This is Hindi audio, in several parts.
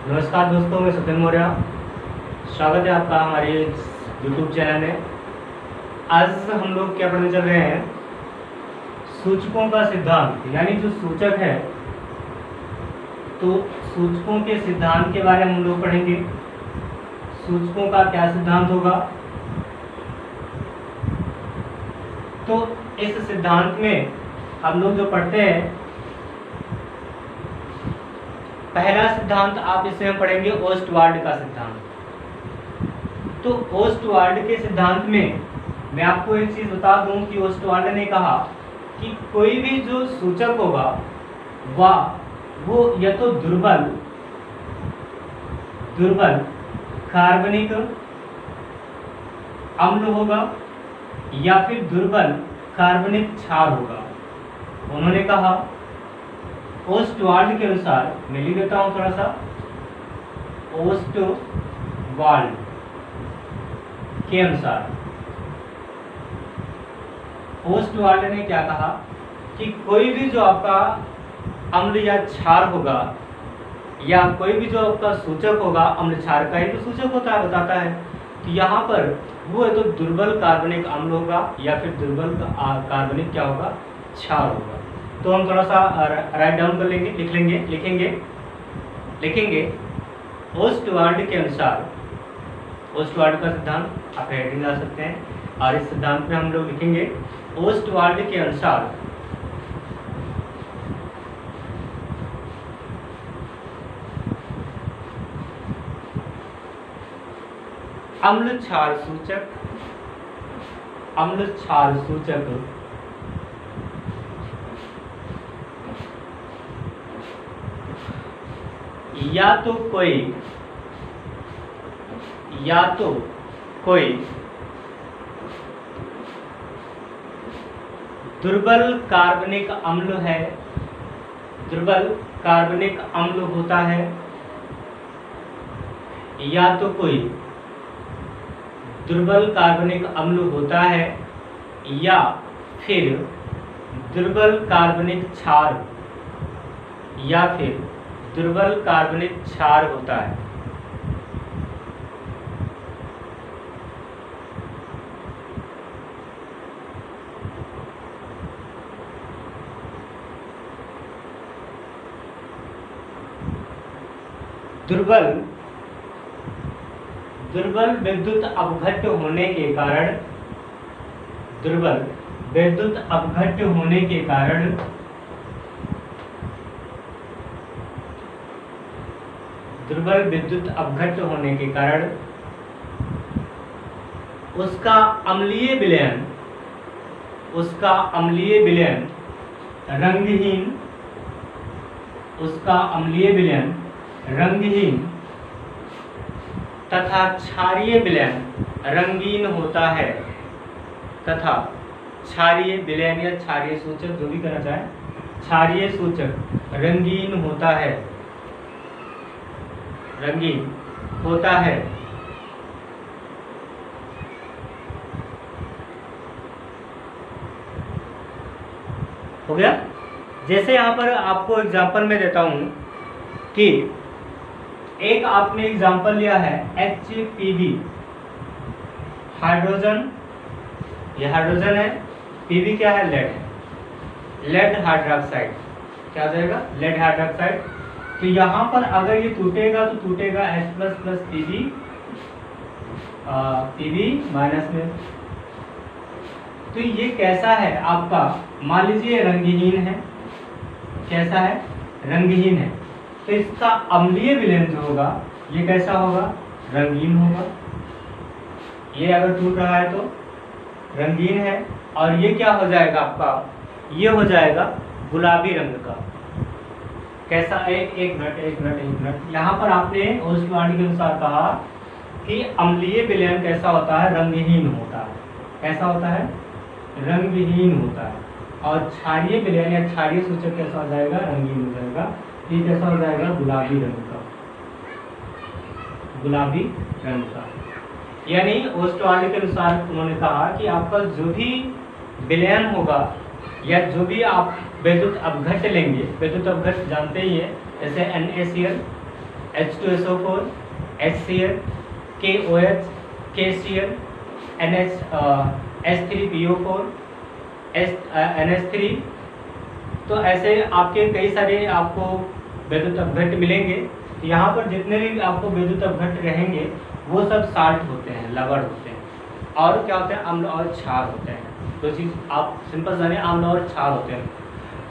नमस्कार दोस्तों, मैं सत्यन मौर्य। स्वागत है आपका हमारे YouTube चैनल में। आज हम लोग क्या पढ़ने चल रहे हैं, सूचकों का सिद्धांत, यानी जो सूचक है तो सूचकों के सिद्धांत के बारे में हम लोग पढ़ेंगे। सूचकों का क्या सिद्धांत होगा, तो इस सिद्धांत में हम लोग जो पढ़ते हैं, पहला सिद्धांत आप इसमें हम पढ़ेंगे ओस्टवाल्ड का सिद्धांत। तो ओस्टवाल्ड के सिद्धांत में मैं आपको एक चीज बता दूं कि ओस्टवाल्ड ने कहा कि कोई भी जो सूचक होगा वो या तो दुर्बल कार्बनिक अम्ल होगा या फिर दुर्बल कार्बनिक क्षार होगा। उन्होंने कहा ओस्टवाल्ड के अनुसार, मैं लिख देता हूं थोड़ा सा, ओस्टवाल्ड के अनुसार ओस्टवाल्ड ने क्या कहा कि कोई भी जो आपका अम्ल या क्षार होगा या कोई भी जो आपका सूचक होगा, अम्ल क्षार का ही तो सूचक होता है, बताता है, तो यहाँ पर वो है तो दुर्बल कार्बनिक अम्ल होगा या फिर दुर्बल कार्बनिक क्या होगा, क्षार होगा। तो हम थोड़ा सा राइट डाउन कर लेंगे, लिखेंगे ओस्टवाल्ड के अनुसार, ओस्टवाल्ड का सिद्धांत आप हेडिंग ला सकते हैं, और इस सिद्धांत में हम लोग लिखेंगे ओस्टवाल्ड के अनुसार अम्ल क्षार सूचक या तो कोई दुर्बल कार्बनिक अम्ल है, दुर्बल कार्बनिक अम्ल होता है, या तो कोई दुर्बल कार्बनिक अम्ल होता है या फिर दुर्बल कार्बनिक क्षार या फिर दुर्बल कार्बनिक क्षार होता है। दुर्बल विद्युत अपघट्य होने के कारण, दुर्बल विद्युत अपघट्य होने के कारण दुर्बल विद्युत अपघट्य होने के कारण उसका अम्लीय विलयन रंगहीन तथा क्षारीय विलयन रंगीन होता है, तथा क्षारीय विलयन या क्षारीय सूचक जो भी करना चाहे, क्षारीय सूचक रंगीन होता है, हो गया। जैसे यहाँ पर आपको एग्जांपल में देता हूँ कि एक आपने एग्जांपल लिया है HPV, हाइड्रोजन, ये हाइड्रोजन है, PV क्या है, लेड हाइड्रोक्साइड, क्या हो जाएगा, लेड हाइड्रोक्साइड। तो यहाँ पर अगर ये टूटेगा तो टूटेगा H++ PV माइनस में। तो ये कैसा है आपका, मान लीजिए रंगहीन है, कैसा है, रंगहीन है, तो इसका अम्लीय विलयन जो होगा ये कैसा होगा, रंगीन होगा। ये अगर टूट रहा है तो रंगीन है, और ये क्या हो जाएगा आपका, ये हो जाएगा गुलाबी रंग का। कैसा, एक मिनट, यहाँ पर आपने ओस्टवाल्ड के अनुसार कहा कि अम्लीय विलयन कैसा होता है, रंगहीन होता है, कैसा होता है, रंगहीन होता है, और क्षारीय विलयन या क्षारीय सूचक कैसा हो जाएगा, रंगीन हो जाएगा। ये कैसा हो जाएगा, गुलाबी रंग का। यानी ओस्टवाल्ड के अनुसार उन्होंने कहा कि आपका जो भी विलयन होगा या जो भी आप विद्युत अपघट्य लेंगे, विद्युत अपघट्य जानते ही है, जैसे NaCl, H2SO4, HCl, KOH, KCl, H3PO4, NH3। तो ऐसे आपके कई सारे आपको विद्युत अपघट्ट मिलेंगे। तो यहाँ पर जितने भी आपको विद्युत अपघट्ट रहेंगे वो सब साल्ट होते हैं, लवण होते हैं। और क्या होते हैं? अम्ल और क्षार होते हैं। दो चीज़ आप सिंपल जानिए, अम्ल और क्षार होते हैं।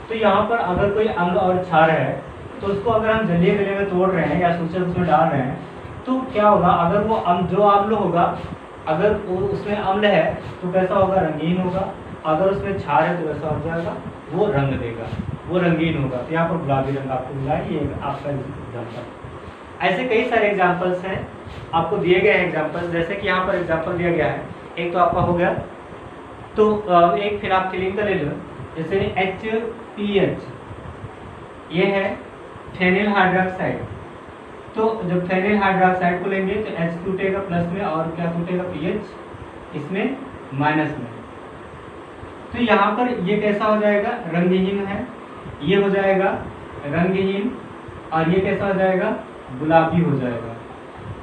तो यहाँ पर अगर कोई अम्ल और क्षार है तो उसको अगर हम जलीय गले में तोड़ रहे हैं या सूचक उसमें डाल रहे हैं तो क्या होगा? अगर वो जो अम्ल होगा, अगर वो उसमें अम्ल है तो कैसा होगा? रंगीन होगा। अगर उसमें क्षार है तो कैसा हो जाएगा? वो रंग देगा, वो रंगीन होगा। तो यहाँ पर गुलाबी रंग आपको मिला है, ये आपका एग्जाम्पल। ऐसे कई सारे एग्जाम्पल्स हैं, आपको दिए गए हैं एग्जाम्पल्स। जैसे कि यहाँ पर एग्जाम्पल दिया गया है, एक तो आपका हो गया, तो एक फिनाप्थिलीन का ले लो, जैसे HPH, ये है फेनिल हाइड्रोक्साइड। तो जब फेनिल हाइड्रोक्साइड को लेंगे तो H टूटेगा प्लस में और क्या टूटेगा? PH इसमें माइनस में। तो यहाँ पर ये कैसा हो जाएगा? रंगहीन है, ये हो जाएगा रंगहीन, और ये कैसा हो जाएगा? गुलाबी हो जाएगा।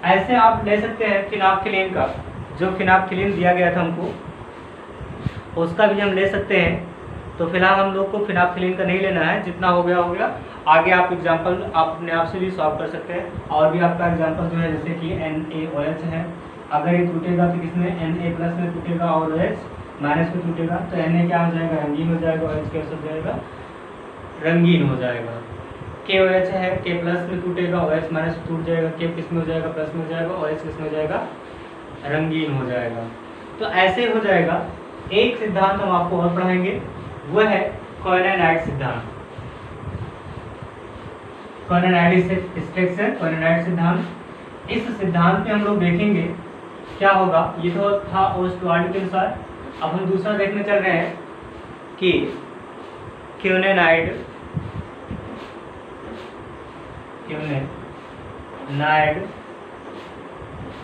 ऐसे आप ले सकते हैं फिनाप्थिलीन का, जो फिनाप्थिलीन दिया गया था हमको उसका भी हम ले सकते हैं। तो फिलहाल हम लोग को फिनाप्थिलीन का नहीं लेना है, जितना हो गया हो गया। आगे आप एग्जाम्पल आप अपने आप से भी सॉल्व कर सकते हैं। और भी आपका एग्जाम्पल जो है, जैसे कि NaOH है, अगर ये टूटेगा तो किसमें? Na प्लस में टूटेगा और OH माइनस में टूटेगा। तो Na क्या हो जाएगा? रंगीन हो जाएगा। OH कैसे हो जाएगा? रंगीन हो जाएगा। KOH है, K प्लस में टूटेगा, OH माइनस में टूट जाएगा। K किस में हो जाएगा? प्लस में हो जाएगा। OH किस में हो जाएगा? रंगीन हो जाएगा। तो ऐसे हो जाएगा। एक सिद्धांत हम आपको और पढ़ाएंगे, वो है कोएनोनाइट सिद्धांत। कोएनोनाइट स्ट्रक्चर, कोएनोनाइट सिद्धांत। इस सिद्धांत में हम लोग देखेंगे क्या होगा। ये तो था ओस्टवाल्ड के अनुसार। अब हम दूसरा देखने चल रहे हैं कि कोएनोनाइट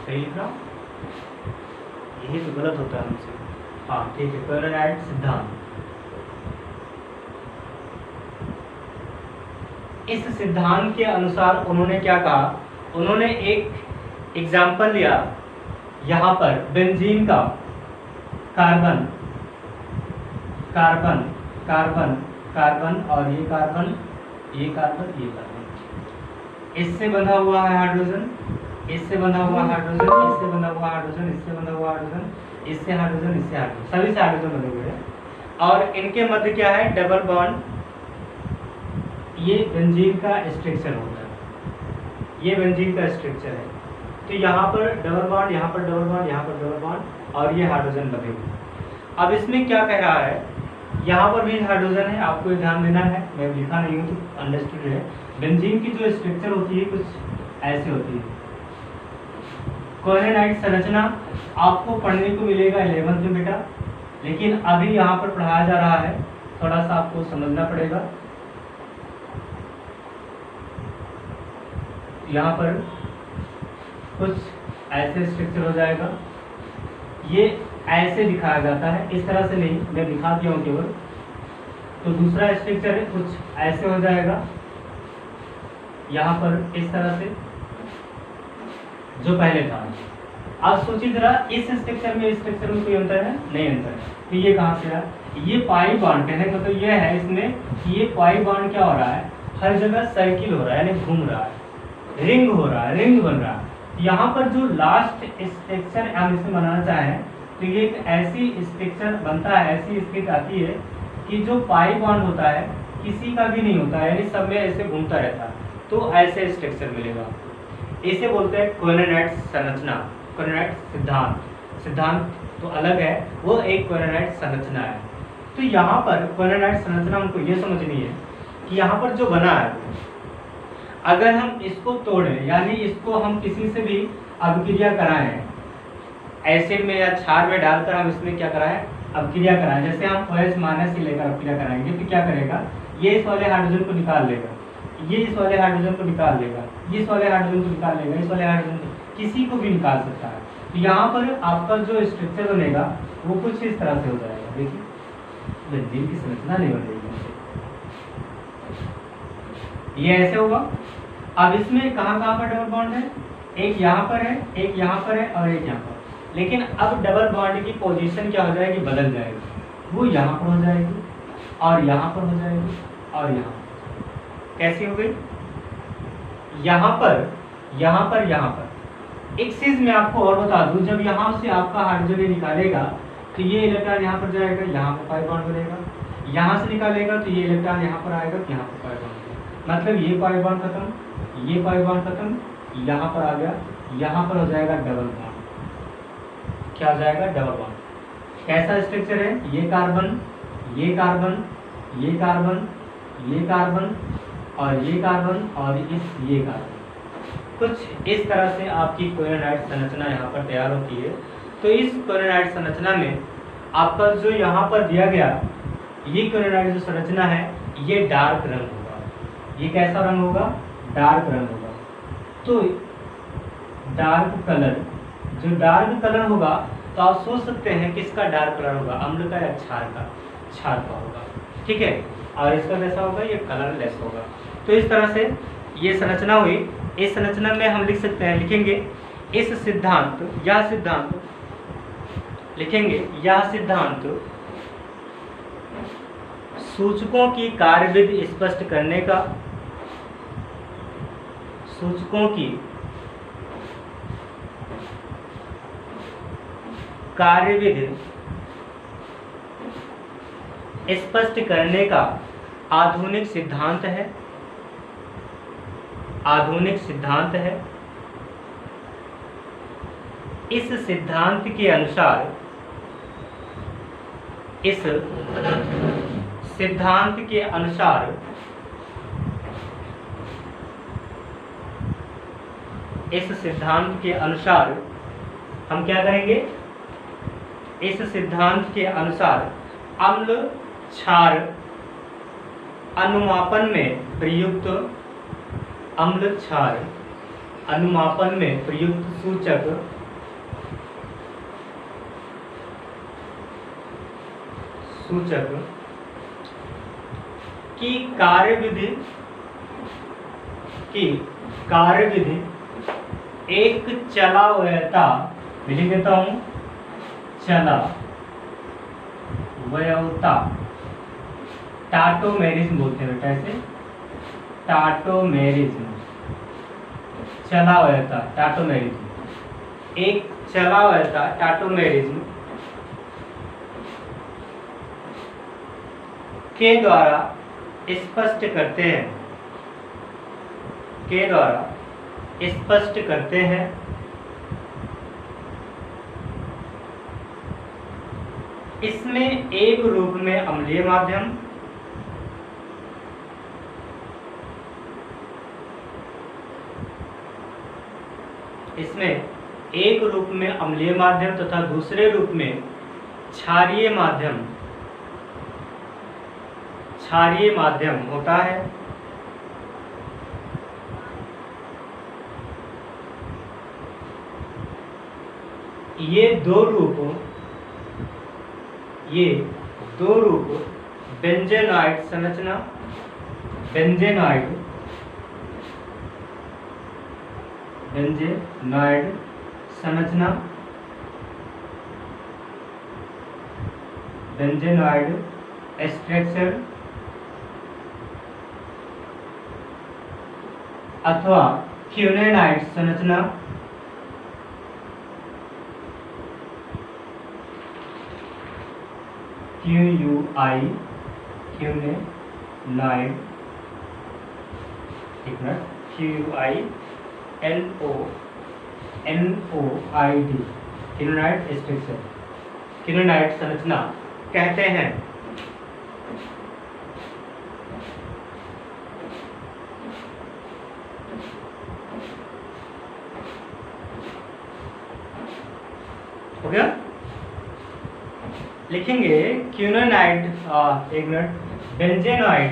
सही था, यही तो गलत होता है हमसे। हाँ ठीक है, कोएनोनाइट सिद्धांत। इस सिद्धांत के अनुसार उन्होंने क्या कहा? उन्होंने एक एग्जाम्पल लिया, यहाँ पर बेंजीन का कार्बन कार्बन कार्बन कार्बन और ये कार्बन ये कार्बन ये कार्बन, इससे बंधा हुआ है हाइड्रोजन, इससे बंधा हुआ हाइड्रोजन, इससे बंधा हुआ हाइड्रोजन, इससे बंधा हुआ हाइड्रोजन, इससे हाइड्रोजन, इससे हाइड्रोजन, सभी से हाइड्रोजन बने हुए हैं। और इनके मध्य क्या है? Double bond. ये बेंजीन का स्ट्रक्चर होता है, ये बेंजीन का स्ट्रक्चर है। तो यहाँ पर डबल बॉन्ड, यहाँ पर डबल बॉन्ड, यहाँ पर डबल बॉन्ड, और ये हाइड्रोजन बने हुए। अब इसमें क्या कह रहा है? यहाँ पर भी हाइड्रोजन है, आपको ध्यान देना है, मैं लिखा नहीं हूँ तो अंडरस्टूड है। बेंजीन की जो स्ट्रक्चर होती है कुछ ऐसे होती है। कोएनोनाइट संरचना आपको पढ़ने को मिलेगा 11th में बेटा, लेकिन अभी यहाँ पर पढ़ाया जा रहा है, थोड़ा सा आपको समझना पड़ेगा। यहाँ पर कुछ ऐसे स्ट्रक्चर हो जाएगा, ये ऐसे दिखाया जाता है, इस तरह से नहीं, मैं दिखा दिया हूँ केवल। तो दूसरा स्ट्रक्चर है कुछ ऐसे हो जाएगा, यहाँ पर इस तरह से, जो पहले था। अब सोचिए जरा, इस स्ट्रक्चर में इस स्ट्रक्चर में कोई अंतर है? नहीं अंतर है। तो ये कहाँ से आया? ये पाई बॉन्ड, कहने का तो ये है इसमें कि ये पाई बॉन्ड क्या हो रहा है? हर जगह सर्किल हो रहा है, यानी घूम रहा है, रिंग हो रहा है, रिंग बन रहा है। यहाँ पर जो लास्ट स्ट्रक्चर हम इसे बनाना चाहें तो ये एक ऐसी स्ट्रक्चर बनता है, ऐसी स्थिति आती है कि जो पाई बॉन्ड होता है किसी का भी नहीं होता है, यानी सब में ऐसे घूमता रहता है। तो ऐसे स्ट्रक्चर मिलेगा, इसे बोलते हैं कोएनोनाइट संरचना, कोएनोनाइट सिद्धांत। सिद्धांत तो अलग है, वो एक कोएनोनाइट संरचना है। तो यहाँ पर कोएनोनाइट संरचना हमको ये समझनी है कि यहाँ पर जो बना है, अगर हम इसको तोड़ें, यानी इसको हम किसी से भी अभिक्रिया कराएं, एसिड में या क्षार में डालकर हम इसमें क्या कराएं? अभिक्रिया कराएं। जैसे हम OH माइनस से लेकर अभिक्रिया कराएंगे तो क्या करेगा? ये इस वाले हाइड्रोजन को निकाल लेगा, ये इस वाले हाइड्रोजन को निकाल लेगा, ये इस वाले हाइड्रोजन को निकाल लेगा, इस वाले हाइड्रोजन को, किसी को भी निकाल सकता है। तो यहाँ पर आपका जो स्ट्रक्चर बनेगा वो कुछ इस तरह से हो जाएगा। देखिए, बेंजीन की संरचना नहीं बनेगी, ये ऐसे होगा, अब इसमें कहाँ कहाँ पर डबल बॉन्ड है, एक यहाँ पर है, एक यहाँ पर है और एक यहाँ पर। लेकिन अब डबल बॉन्ड की पोजीशन क्या हो जाएगी, बदल जाएगी, वो यहाँ पर हो जाएगी और यहाँ पर हो जाएगी और यहाँ पर। कैसी हो गई, यहाँ पर यहाँ पर यहाँ पर। एक चीज मैं आपको और बता दूं, जब यहाँ से आपका हाइड्रोजन निकालेगा तो ये इलेक्ट्रॉन यहाँ पर जाएगा, यहाँ पर पाई बॉन्ड बनेगा, यहाँ से निकालेगा तो ये इलेक्ट्रॉन यहाँ पर आएगा तो यहाँ पर पाई बॉन्ड बनेगा। मतलब ये पाई बॉन्ड खत्म, ये पाई बॉन्ड खत्म, यहाँ पर आ गया, यहाँ पर हो जाएगा डबल बॉन्ड। क्या हो जाएगा, डबल बॉन्ड। कैसा स्ट्रक्चर है, ये कार्बन, ये कार्बन, ये कार्बन, ये कार्बन और ये कार्बन और ये कार्बन। कुछ इस तरह से आपकी कोलिनोइड संरचना यहाँ पर तैयार होती है। तो इस कोलिनोइड संरचना में आपका जो यहाँ पर दिया गया, ये कोलिनोइड जो संरचना है ये डार्क रंग होगा। ये कैसा रंग होगा, डार्क रंग होगा। तो डार्क कलर, जो डार्क कलर होगा तो आप सोच सकते हैं किसका डार्क कलर होगा, अम्ल का या क्षार का, क्षार का होगा। ठीक है, और इसका कैसा होगा, ये कलरलेस होगा। तो इस तरह से ये संरचना हुई। इस संरचना में हम लिख सकते हैं, लिखेंगे इस सिद्धांत, यह सिद्धांत लिखेंगे, यह सिद्धांत सूचकों की कार्यविधि स्पष्ट करने का, सूचकों की कार्यविधि स्पष्ट करने का आधुनिक सिद्धांत है, आधुनिक सिद्धांत है। इस सिद्धांत के अनुसार, इस सिद्धांत के अनुसार इस सिद्धांत के अनुसार हम क्या करेंगे, इस सिद्धांत के अनुसार अम्ल क्षार अनुमापन में प्रयुक्त, अम्ल क्षार अनुमापन में प्रयुक्त सूचक की कार्यविधि एक चलावयता, लिख देता हूं, चलावयता, टाटोमेरिज्म बोलते हैं बेटा इसे, टाटोमेरिज्म, चलावयता, टाटोमेरिज्म, एक चलावयता टाटोमेरिज्म के द्वारा स्पष्ट करते हैं, के द्वारा स्पष्ट करते हैं इसमें एक रूप में अम्लीय माध्यम, इसमें एक रूप में अम्लीय माध्यम तथा दूसरे रूप में क्षारीय माध्यम, क्षारीय माध्यम होता है। ये दो रूप बेंजेनॉइड संरचना, बेंजेनॉइड संरचना, बेंजेनॉइड स्ट्रक्चर अथवा क्यूनेनाइड संरचना, QUI, क्यूनेनाइड, QUI NOID, क्यूनेनाइड स्ट्रक्चर, क्यूनेनाइड संरचना कहते हैं। हो गया, लिखेंगे क्यूनेनाइड, एक मिनट, बेंजेनॉइड,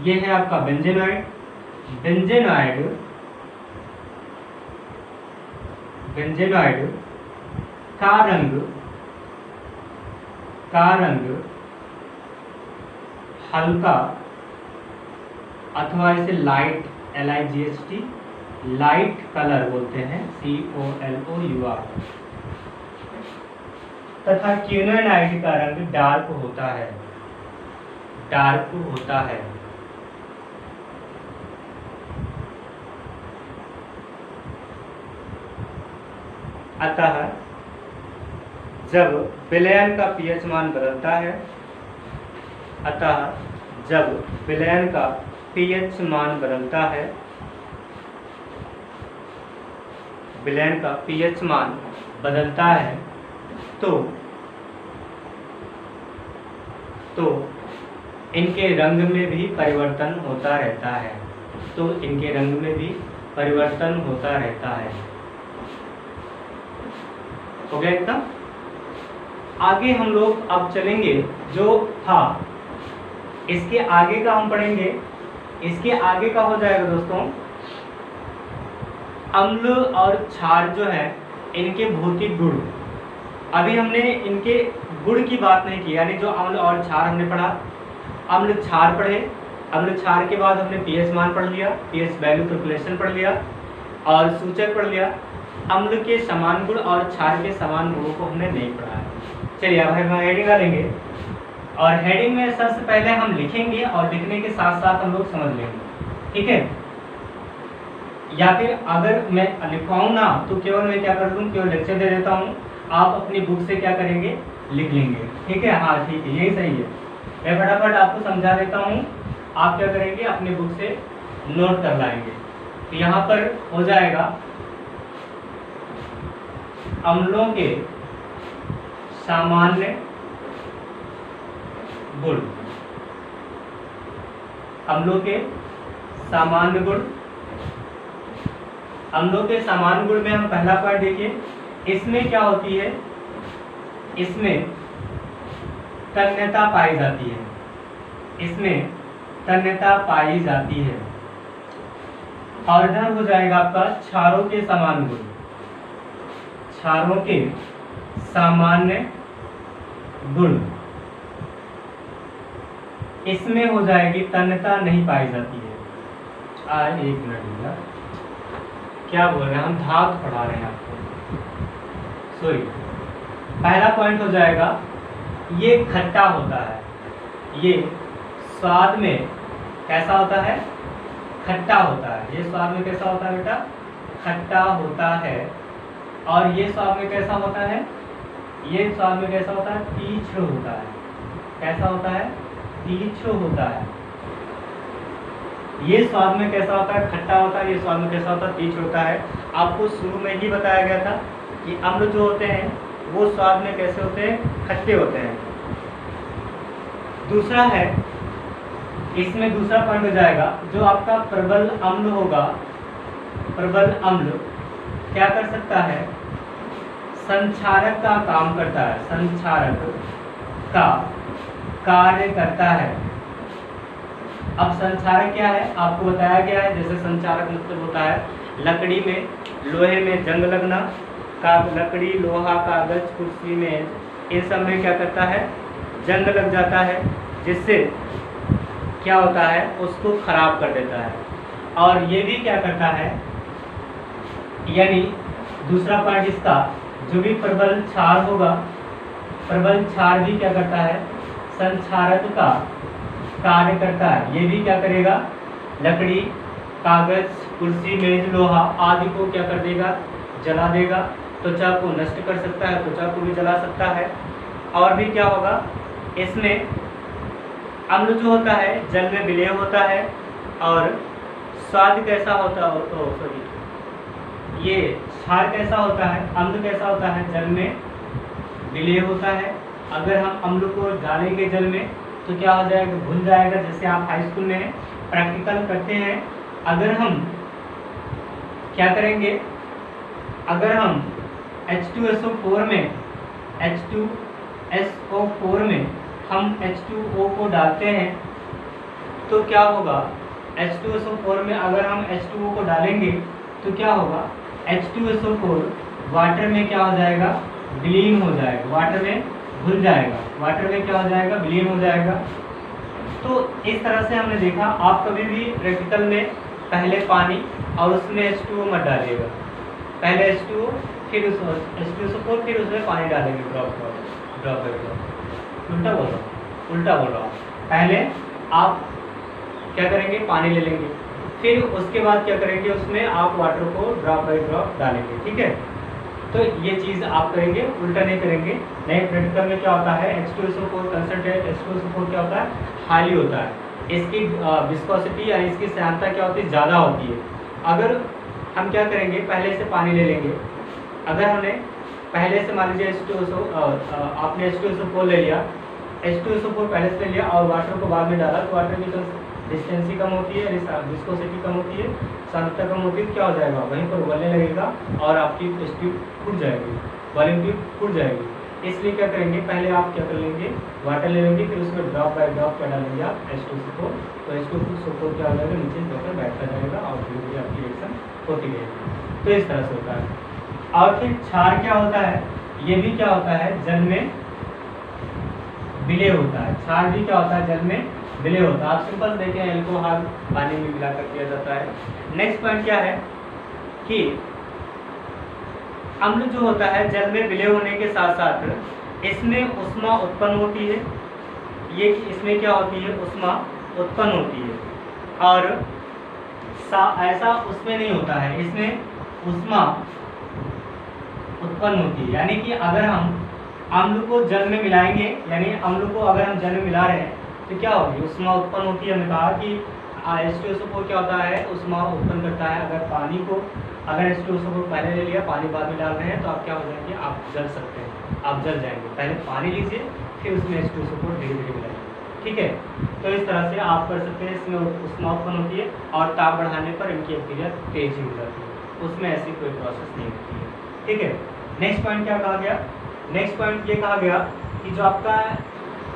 ये है आपका बेंजेनॉइड, बेंजेनॉइड का रंग हल्का अथवा इसे लाइट LIGHT लाइट कलर बोलते हैं, COLOUR। तथा क्यूनोनाइट का रंग डार्क होता है, डार्क होता है। अतः जब विलयन का pH मान बदलता है, अतः जब विलयन का pH मान बदलता है, विलयन का pH मान बदलता है तो इनके रंग में भी परिवर्तन होता रहता है, तो इनके रंग में भी परिवर्तन होता रहता है। हो गया इतना? आगे हम लोग अब चलेंगे, जो था इसके आगे का हम पढ़ेंगे। इसके आगे का हो जाएगा दोस्तों अम्ल और क्षार जो है इनके भौतिक गुण। अभी हमने इनके गुण की बात नहीं की, यानी जो अम्ल और क्षार हमने पढ़ा, अम्ल क्षार पढ़े, अम्ल क्षार के बाद हमने pH मान पढ़ लिया, pH वैल्यू कैलकुलेशन पढ़ लिया और सूचक पढ़ लिया। अम्ल के समान गुण और क्षार के समान गुणों को हमने नहीं पढ़ा है। चलिए अब हम हेडिंग डालेंगे और हेडिंग में सबसे पहले हम लिखेंगे और लिखने के साथ साथ हम लोग समझ लेंगे, ठीक है? या फिर अगर मैं लिखवाऊँ ना तो केवल मैं क्या कर दूँ, केवल लेक्चर दे देता हूँ, आप अपनी बुक से क्या करेंगे, लिख लेंगे, ठीक है? हाँ ठीक है, यही सही है। मैं फटाफट आपको समझा देता हूँ, आप क्या करेंगे, अपनी बुक से नोट कर लाएंगे। तो यहाँ पर हो जाएगा अम्लों के सामान्य गुण, अम्लों के सामान्य गुण। अम्लों के सामान्य गुण में हम पहला पॉइंट देखिए, इसमें क्या होती है, इसमें तन्यता पाई जाती है, इसमें तन्यता पाई जाती है। और इधर हो जाएगा आपका क्षारों के सामान्य गुण, क्षारों के सामान्य गुण, इसमें हो जाएगी तन्यता नहीं पाई जाती है। एक मिनट भैया, क्या बोल रहे हैं, हम धातु पढ़ा रहे हैं आपको, सॉरी। पहला पॉइंट हो जाएगा ये खट्टा होता है, ये स्वाद में कैसा होता है, खट्टा होता है। ये स्वाद में कैसा होता है बेटा, खट्टा होता है। और ये स्वाद में कैसा होता है, ये स्वाद में कैसा होता है, तीक्ष्ण होता है। कैसा होता है, तीक्ष्ण होता है। ये स्वाद में कैसा होता है, खट्टा होता है। ये स्वाद में कैसा होता है, तीक्ष्ण होता है। आपको शुरू में ही बताया गया था कि अम्ल जो होते हैं वो स्वाद में कैसे होते हैं, खट्टे होते हैं। दूसरा है, इसमें दूसरा पॉइंट हो जाएगा, जो आपका प्रबल अम्ल होगा, प्रबल अम्ल क्या कर सकता है, संक्षारक का काम करता है, संक्षारक का कार्य करता है। अब संक्षारक क्या है, आपको बताया गया है। जैसे संक्षारक मतलब होता है लकड़ी में, लोहे में जंग लगना, का लकड़ी, लोहा, कागज, कुर्सी, मेज, इन सब में क्या करता है, जंग लग जाता है, जिससे क्या होता है, उसको खराब कर देता है। और ये भी क्या करता है, यानी दूसरा पॉइंट इसका, जो भी प्रबल क्षार होगा, प्रबल क्षार भी क्या करता है, संक्षारक का कार्य करता है। ये भी क्या करेगा, लकड़ी, कागज, कुर्सी, मेज, लोहा आदि को क्या कर देगा, जला देगा। त्वचा को नष्ट कर सकता है, त्वचा को भी जला सकता है। और भी क्या होगा, इसमें अम्ल जो होता है जल में विलय होता है। और स्वाद कैसा होता है, सॉरी, ये क्षार कैसा होता है, अम्ल कैसा होता है, जल में विलय होता है। अगर हम अम्ल को डालेंगे जल में तो क्या हो जाएगा, घुल जाएगा। जैसे आप हाई स्कूल में प्रैक्टिकल करते हैं, अगर हम क्या करेंगे, अगर हम H2SO4 में, H2SO4 में हम H2O को डालते हैं तो क्या होगा, H2SO4 में अगर हम H2O को डालेंगे तो क्या होगा, H2SO4 वाटर में क्या हो जाएगा, विलीन हो जाएगा, वाटर में घुल जाएगा, वाटर में क्या हो जाएगा, विलीन हो जाएगा। तो इस तरह से हमने देखा। आप कभी भी प्रैक्टिकल में पहले पानी और उसमें H2O मत डालिएगा, पहले H2O फिर उस H2SO4 फिर उसमें पानी डालेंगे ड्रॉप बाय ड्रॉप। उल्टा बोल रहा हूँ। पहले आप क्या करेंगे, पानी ले लेंगे, फिर उसके बाद क्या करेंगे, उसमें आप वाटर को ड्रॉप बाय ड्रॉप डालेंगे। ठीक है, तो ये चीज़ आप करेंगे, उल्टा नहीं करेंगे। नहीं, प्रैक्टिकल में क्या होता है, H2SO4 कंसंट्रेट H2SO4 क्या होता है, हाईली होता है। इसकी विस्कोसिटी या इसकी श्यानता क्या होती है, ज़्यादा होती है। अगर हम क्या करेंगे, पहले से पानी ले लेंगे। अगर हमने पहले से मान लीजिए आपने H2SO4 ले लिया, H2SO4 पहले से ले लिया और वाटर को बाद में डाला, तो वाटर की डिस्टेंसी कम होती है, विस्कोसिटी कम होती है, सांद्रता कम होती है। क्या हो जाएगा, वहीं पर उबलने लगेगा और आपकी ट्यूब फूट जाएगी, वॉल्यूम ट्यूब फूट जाएगी। इसलिए क्या करेंगे, पहले आप क्या कर लेंगे, वाटर ले लेंगे, फिर उसमें ड्रॉप बाय ड्रॉप क्या डालेंगे आप, H2SO4। तो H2SO4 क्या हो जाएगा, नीचे जाकर बैठता जाएगा और धीरे धीरे आपकी रिएक्शन होती रहेगी। तो इस तरह से होता है। और फिर क्षार क्या होता है, ये भी क्या होता है, जल में विलय होता है। क्षार भी क्या होता है, जल में विलय होता है। आप सिंपल देखें, एल्कोहल पानी में मिलाकर किया जाता है। नेक्स्ट पॉइंट क्या है कि अम्ल जो होता है जल में विलय होने के साथ साथ इसमें ऊष्मा उत्पन्न होती है। ये इसमें क्या होती है, ऊष्मा उत्पन्न होती है। और ऐसा उसमें नहीं होता है, इसमें ऊष्मा उत्पन्न होती है। यानी कि अगर हम अम्ल को जल में मिलाएंगे, यानी अम्ल को अगर हम जल में मिला रहे हैं तो क्या होगी, ऊष्मा उत्पन्न होती है। हमने कहा कि H2SO4 क्या होता है, ऊष्मा उत्पन्न करता है। अगर पानी को अगर H2SO4 पहले ले लिया, पानी बाद में डाल रहे हैं, तो आप क्या हो जाएंगे, आप जल सकते हैं, आप जल जाएंगे। पहले पानी लीजिए, फिर उसमें H2SO4 धीरे धीरे मिलाइए। ठीक है, तो इस तरह से आप कर सकते हैं। इसमें ऊष्मा उत्पन्न होती है और ताप बढ़ाने पर इनकी अभिक्रिया तेजी हो जाती है, उसमें ऐसी कोई प्रोसेस नहीं होती है। ठीक है, नेक्स्ट पॉइंट क्या कहा गया, नेक्स्ट पॉइंट ये कहा गया कि जो आपका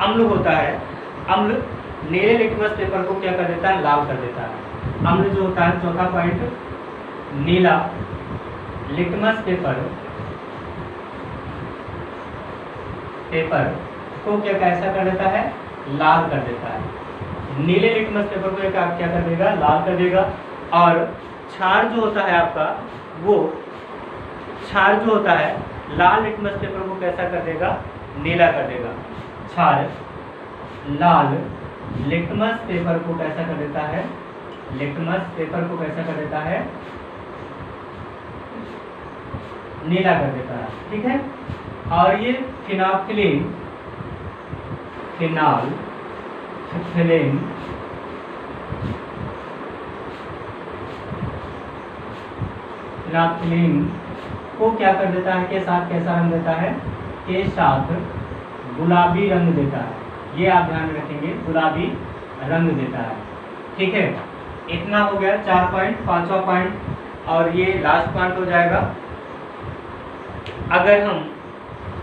अम्ल होता है, अम्ल नीले लिटमस पेपर को क्या कर देता है, लाल कर देता है। अम्ल जो होता है, चौथा पॉइंट, नीला लिटमस पेपर को क्या कैसा कर देता है, लाल कर देता है। नीले लिटमस पेपर को क्या कर देगा, लाल कर देगा। और क्षार जो होता है आपका, वो क्षार जो होता है लाल लिटमस पेपर को कैसा कर देगा, नीला कर देगा। क्षार लाल लिटमस पेपर को कैसा कर देता है, लिटमस पेपर को कैसा कर देता है, नीला कर देता है। ठीक है, और ये फिनाइल को क्या कर देता है, के साथ कैसा रंग देता है, के साथ गुलाबी रंग देता है। ये आप ध्यान में रखेंगे, गुलाबी रंग देता है। ठीक है, इतना हो गया 4 पॉइंट। 5वां पॉइंट और ये लास्ट पॉइंट हो जाएगा। अगर हम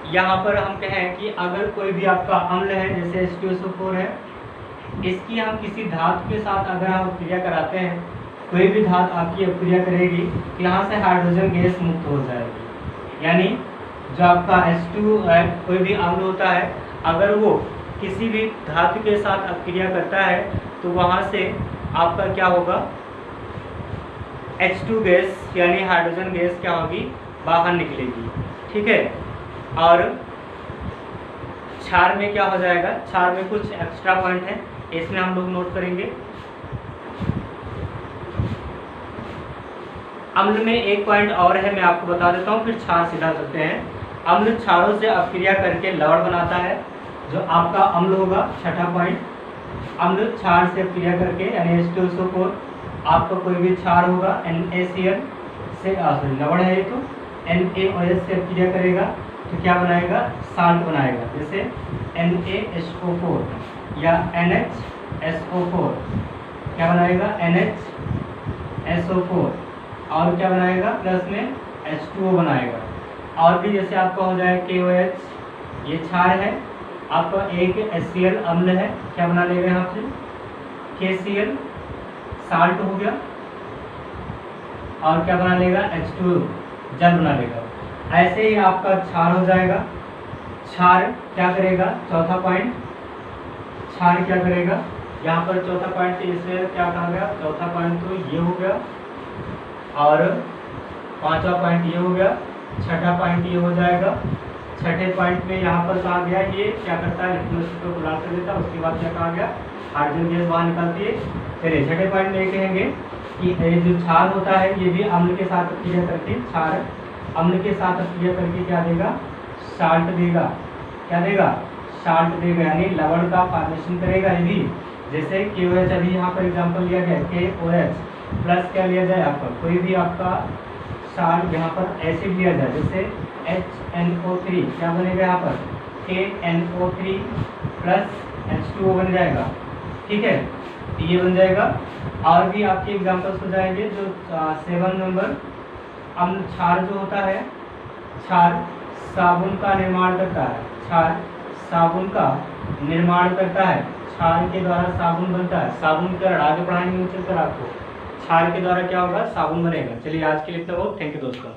यहाँ पर हम कहें कि अगर कोई भी आपका अम्ल है, जैसे H2SO4 है, इसकी हम किसी धातु के साथ अगर हम क्रिया कराते हैं, कोई भी धातु आपकी क्रिया करेगी तो यहाँ से हाइड्रोजन गैस मुक्त हो जाएगी। यानी जो आपका H2 कोई भी अम्ल होता है, अगर वो किसी भी धातु के साथ अपक्रिया करता है तो वहाँ से आपका क्या होगा, H2 गैस यानी हाइड्रोजन गैस क्या होगी, बाहर निकलेगी। ठीक है, और क्षार में क्या हो जाएगा, क्षार में कुछ एक्स्ट्रा पॉइंट है, इसमें हम लोग नोट करेंगे। अम्ल में एक पॉइंट और है, मैं आपको बता देता हूँ, फिर क्षार सीधा चलते हैं। अम्ल क्षारों से अपक्रिया करके लवण बनाता है, जो आपका अम्ल होगा। छठा पॉइंट, अम्ल क्षार से अपक्रिया करके, यानी H2SO4 आपका कोई भी क्षार होगा, NaCl से लवण है तो NaOH से अपक्रिया करेगा तो क्या बनाएगा, साल्ट बनाएगा। जैसे NaSO4 या NHSO4 क्या बनाएगा, NHSO4, और क्या बनाएगा, प्लस में H2O बनाएगा। और भी जैसे आपका हो जाए KOH, ये क्षार है आपका। एक HCl अम्ल है, क्या बना लेगा यहाँ से, KCl साल्ट हो गया, और क्या बना लेगा, H2O जल बना लेगा। ऐसे ही आपका क्षार हो जाएगा। क्षार क्या करेगा, चौथा पॉइंट, क्षार क्या करेगा, यहाँ पर चौथा पॉइंट इसमें क्या कहा गया, चौथा पॉइंट तो ये हो गया और पांचवा पॉइंट ये हो गया, छठा पॉइंट ये हो जाएगा। छठे पॉइंट में यहाँ पर कहा गया ये क्या करता है, इलेक्ट्रोलाइसिस को कोलाप्स कर देता है। उसके बाद क्या कहा गया, हाइड्रोजन गैस बाहर निकालती है। चलिए छठे पॉइंट में ये कहेंगे कि ये जो क्षार होता है ये भी अम्ल के साथ क्रिया करके, क्षार अम्ल के साथ क्रिया करके क्या देगा, साल्ट देगा। क्या देगा, साल्ट देगा, यानी लवण का फॉर्मेशन करेगा। ये भी जैसे KOH, अभी यहाँ पर एग्जाम्पल लिया गया KOH प्लस क्या लिया जाए आपका, कोई भी आपका साल्ट यहाँ पर एसिड लिया जाए, जैसे HNO3 क्या बनेगा यहाँ पर KNO3 प्लस H2O बन जाएगा। ठीक है, ये बन जाएगा। और भी आपके एग्जाम्पल्स हो जाएंगे। जो 7 नंबर, अम्ल क्षार जो होता है, क्षार साबुन का निर्माण करता है, क्षार साबुन का निर्माण करता है, क्षार के द्वारा साबुन बनता है। साबुन का आगे पढ़ाएंगे चलकर आपको, क्षार के द्वारा क्या होगा, साबुन बनेगा। चलिए आज के लिए इतना बहुत, थैंक यू दोस्तों।